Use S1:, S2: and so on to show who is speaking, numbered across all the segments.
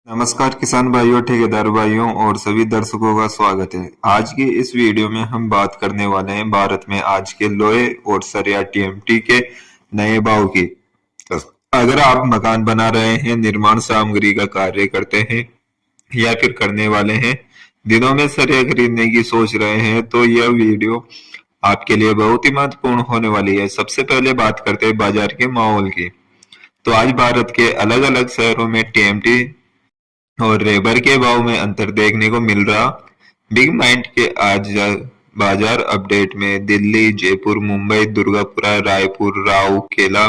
S1: नमस्कार किसान भाइयों, ठेकेदार भाइयों और सभी दर्शकों का स्वागत है। आज की इस वीडियो में हम बात करने वाले हैं भारत में आज के लोहे और सरिया टीएमटी के नए भाव की। तो अगर आप मकान बना रहे हैं, निर्माण सामग्री का कार्य करते हैं या फिर करने वाले हैं, दिनों में सरिया खरीदने की सोच रहे हैं, तो यह वीडियो आपके लिए बहुत ही महत्वपूर्ण होने वाली है। सबसे पहले बात करते हैं बाजार के माहौल की। तो आज भारत के अलग अलग शहरों में टीएमटी और रेबर के भाव में अंतर देखने को मिल रहा। बिग माइंड के आज बाजार अपडेट में दिल्ली, जयपुर, मुंबई, दुर्गापुरा, रायपुर, राउरकेला,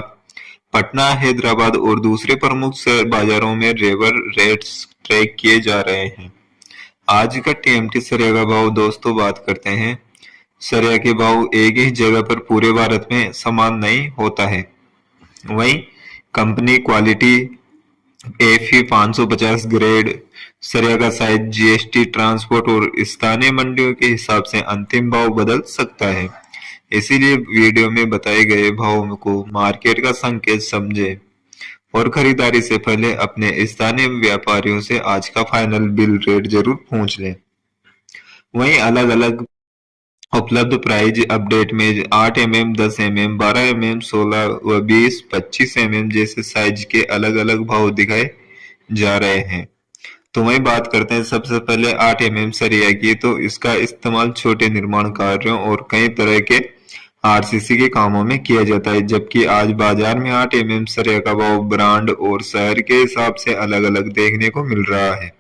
S1: पटना, हैदराबाद और दूसरे प्रमुख शहर बाजारों में रेबर रेट्स ट्रैक किए जा रहे हैं। आज का टीएमटी सरिया का भाव दोस्तों बात करते हैं। सरिया के भाव एक ही जगह पर पूरे भारत में समान नहीं होता है। वहीं कंपनी क्वालिटी एफी 550 ग्रेड सरिया का साइज, जीएसटी, ट्रांसपोर्ट और स्थानीय मंडियों के हिसाब से अंतिम भाव बदल सकता है। इसीलिए वीडियो में बताए गए भावों को मार्केट का संकेत समझे और खरीदारी से पहले अपने स्थानीय व्यापारियों से आज का फाइनल बिल रेट जरूर पूछ लें। वहीं अलग अलग उपलब्ध प्राइस अपडेट में 8 mm, 10 mm, 12 mm, 16 व 20, 25 mm जैसे साइज के अलग अलग भाव दिखाए जा रहे हैं। तो वही बात करते हैं सबसे पहले 8 mm सरिया की। तो इसका इस्तेमाल छोटे निर्माण कार्यों और कई तरह के आरसीसी के कामों में किया जाता है, जबकि आज बाजार में 8 mm सरिया का भाव ब्रांड और शहर के हिसाब से अलग अलग देखने को मिल रहा है।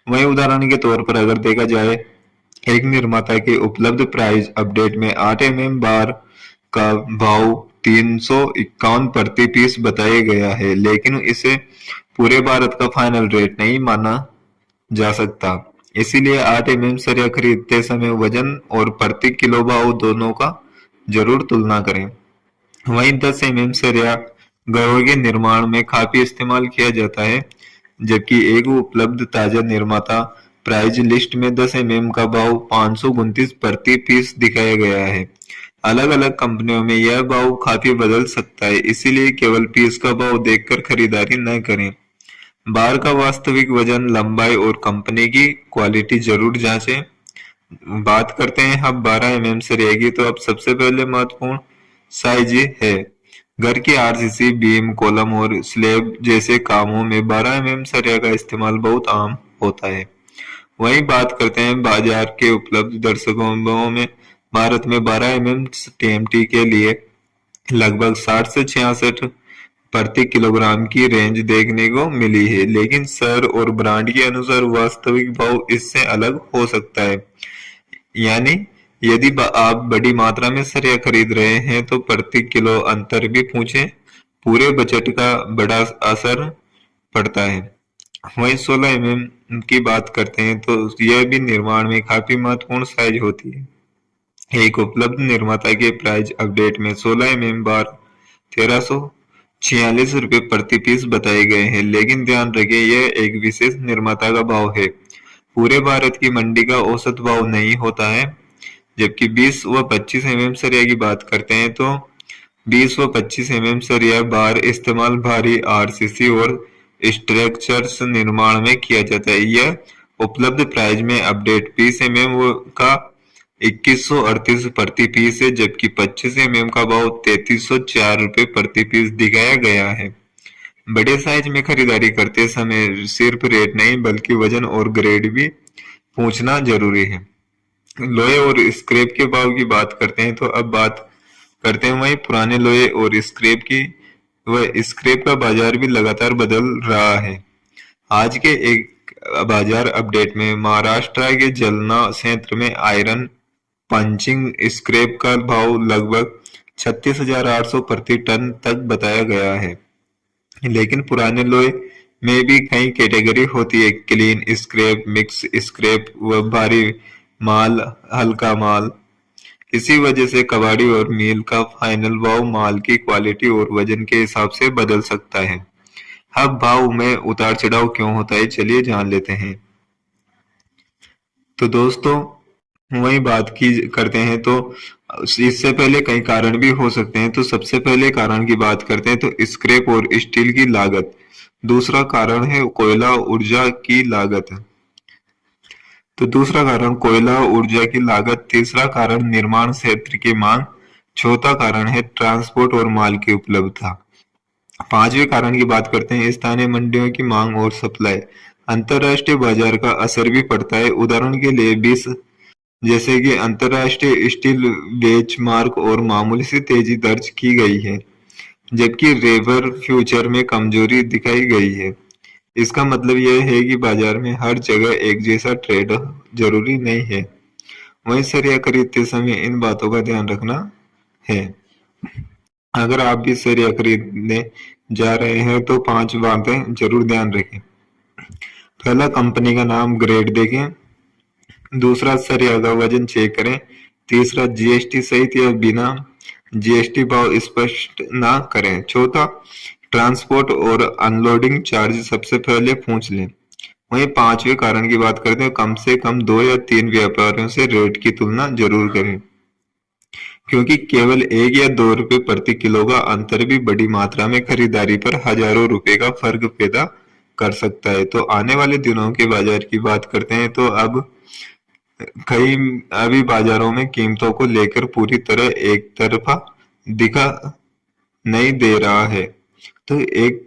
S1: वहीं उदाहरण के तौर पर अगर देखा जाए, एक निर्माता के उपलब्ध प्राइस अपडेट में 8 mm बार का भाव 351 प्रति पीस बताया गया है, लेकिन इसे पूरे भारत का फाइनल रेट नहीं माना जा सकता। इसीलिए 8 mm सरिया खरीदते समय वजन और प्रति किलो भाव दोनों का जरूर तुलना करें। वहीं 10 mm सरिया घरों के निर्माण में काफी इस्तेमाल किया जाता है, जबकि एक उपलब्ध ताजा निर्माता प्राइस लिस्ट में 10 mm का भाव 529 प्रति पीस दिखाया गया है। अलग अलग कंपनियों में यह भाव काफी बदल सकता है, इसीलिए केवल पीस का भाव देखकर खरीदारी न करें। बार का वास्तविक वजन, लंबाई और कंपनी की क्वालिटी जरूर जांचें। बात करते हैं अब 12 mm से रहेगी। तो अब सबसे पहले महत्वपूर्ण साइज है। घर की आरसीसी, बीम, कॉलम और स्लैब जैसे कामों में 12 mm सरिया का इस्तेमाल बहुत आम होता है। वहीं बात करते हैं बाजार के उपलब्ध दर्शकों में। भारत में 12 mm टीएमटी के लिए लगभग 60 से 66 प्रति किलोग्राम की रेंज देखने को मिली है, लेकिन शहर और ब्रांड के अनुसार वास्तविक भाव इससे अलग हो सकता है। यानी यदि आप बड़ी मात्रा में सरिया खरीद रहे हैं तो प्रति किलो अंतर भी पूछें, पूरे बजट का बड़ा असर पड़ता है। वहीं 16 mm की बात करते हैं तो यह भी निर्माण में काफी महत्वपूर्ण साइज होती है। एक उपलब्ध निर्माता के प्राइस अपडेट में 16 mm बार 1346 रुपए प्रति पीस बताए गए हैं, लेकिन ध्यान रखें यह एक विशेष निर्माता का भाव है, पूरे भारत की मंडी का औसत भाव नहीं होता है। जबकि 20 व 25 mm सरिया की बात करते हैं तो 20 व 25 mm सरिया बार इस्तेमाल भारी आरसीसी और स्ट्रक्चर्स निर्माण में किया जाता है। यह उपलब्ध प्राइस में अपडेट 20 mm का 2138 प्रति पीस है, जबकि 25 mm का भाव 3304 रुपए प्रति पीस दिखाया गया है। बड़े साइज में खरीदारी करते समय सिर्फ रेट नहीं बल्कि वजन और ग्रेड भी पूछना जरूरी है। लोहे और स्क्रैप के भाव की बात करते हैं तो अब बात करते हैं वही पुराने लोहे और स्क्रैप की। वह स्क्रैप का बाजार भी लगातार बदल रहा है। आज के एक बाजार अपडेट में महाराष्ट्र के जलना क्षेत्र में आयरन पंचिंग स्क्रैप का भाव लगभग 36,800 प्रति टन तक बताया गया है, लेकिन पुराने लोहे में भी कई कैटेगरी होती है, क्लीन स्क्रैप, मिक्स स्क्रैप व भारी माल, हल्का माल। इसी वजह से कबाड़ी और मील का फाइनल भाव माल की क्वालिटी और वजन के हिसाब से बदल सकता है। अब भाव में उतार चढ़ाव क्यों होता है, चलिए जान लेते हैं। तो दोस्तों वही बात की करते हैं तो इससे पहले कई कारण भी हो सकते हैं। तो सबसे पहले कारण की बात करते हैं तो स्क्रैप और स्टील की लागत। दूसरा कारण है कोयला ऊर्जा की लागत। तो दूसरा कारण कोयला ऊर्जा की लागत, तीसरा कारण निर्माण क्षेत्र की मांग, चौथा कारण है ट्रांसपोर्ट और माल की उपलब्धता। पांचवें कारण की बात करते हैं स्थानीय मंडियों की मांग और सप्लाई। अंतरराष्ट्रीय बाजार का असर भी पड़ता है। उदाहरण के लिए 20 जैसे कि अंतरराष्ट्रीय स्टील बेंचमार्क और मामूली सी तेजी दर्ज की गई है, जबकि रेबर फ्यूचर में कमजोरी दिखाई गई है। इसका मतलब यह है कि बाजार में हर जगह एक जैसा ट्रेड जरूरी नहीं है। वहीं सरिया खरीदते समय इन बातों का ध्यान रखना है। अगर आप भी सरिया खरीदने जा रहे हैं तो 5 बातें जरूर ध्यान रखें। पहला, कंपनी का नाम, ग्रेड देखें। दूसरा, सरिया का वजन चेक करें। तीसरा, जीएसटी सहित या बिना जीएसटी भाव स्पष्ट ना करें। चौथा, ट्रांसपोर्ट और अनलोडिंग चार्ज सबसे पहले पूछ लें। वहीं पांचवें कारण की बात करते हैं, कम से कम 2 या 3 व्यापारियों से रेट की तुलना जरूर करें, क्योंकि केवल 1 या 2 रुपए प्रति किलो का अंतर भी बड़ी मात्रा में खरीदारी पर हजारों रुपए का फर्क पैदा कर सकता है। तो आने वाले दिनों के बाजार की बात करते हैं तो अब कई अभी बाजारों में कीमतों को लेकर पूरी तरह एक तरफा दिखा नहीं दे रहा है। तो एक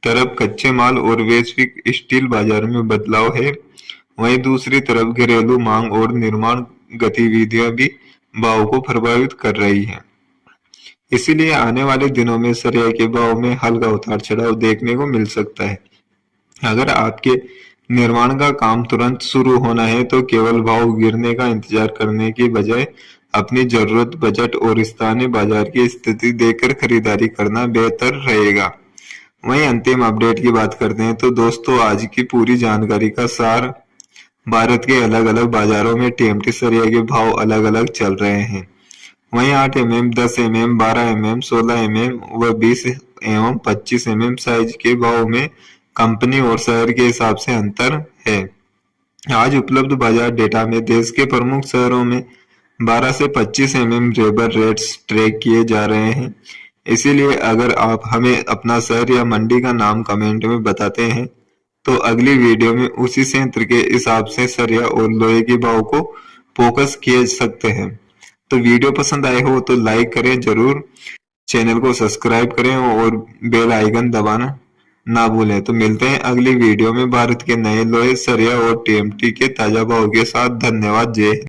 S1: तरफ कच्चे माल और वैश्विक स्टील बाजार में बदलाव है, वहीं दूसरी तरफ घरेलू मांग और निर्माण गतिविधियां भी भाव को प्रभावित कर रही हैं। इसीलिए आने वाले दिनों में सरिया के भाव में हल्का उतार चढ़ाव देखने को मिल सकता है। अगर आपके निर्माण का काम तुरंत शुरू होना है तो केवल भाव गिरने का इंतजार करने की बजाय अपनी जरूरत, बजट और स्थानीय बाजार की स्थिति देखकर खरीदारी करना बेहतर रहेगा। वहीं अंतिम अपडेट की बात करते हैं तो दोस्तों, आज की पूरी जानकारी का सार, भारत के अलग अलग बाजारों में टीएमटी सरिया के भाव अलग अलग चल रहे हैं। वहीं 8 mm, 10 mm, 12 mm, 16 mm व 20 एवं 25 mm साइज के भाव में कंपनी और शहर के हिसाब से अंतर है। आज उपलब्ध बाजार डेटा में देश के प्रमुख शहरों में 12 से 25 mm रेबर रेट्स ट्रैक किए जा रहे हैं। इसीलिए अगर आप हमें अपना शहर या मंडी का नाम कमेंट में बताते हैं तो अगली वीडियो में उसी क्षेत्र के हिसाब से सरिया और लोहे के भाव को फोकस किए सकते हैं। तो वीडियो पसंद आए हो तो लाइक करें जरूर, चैनल को सब्सक्राइब करें और बेल आइकन दबाना ना भूलें। तो मिलते हैं अगली वीडियो में भारत के नए लोहे, सरिया और टीएमटी के ताजा भाव के साथ। धन्यवाद। जय हिंद।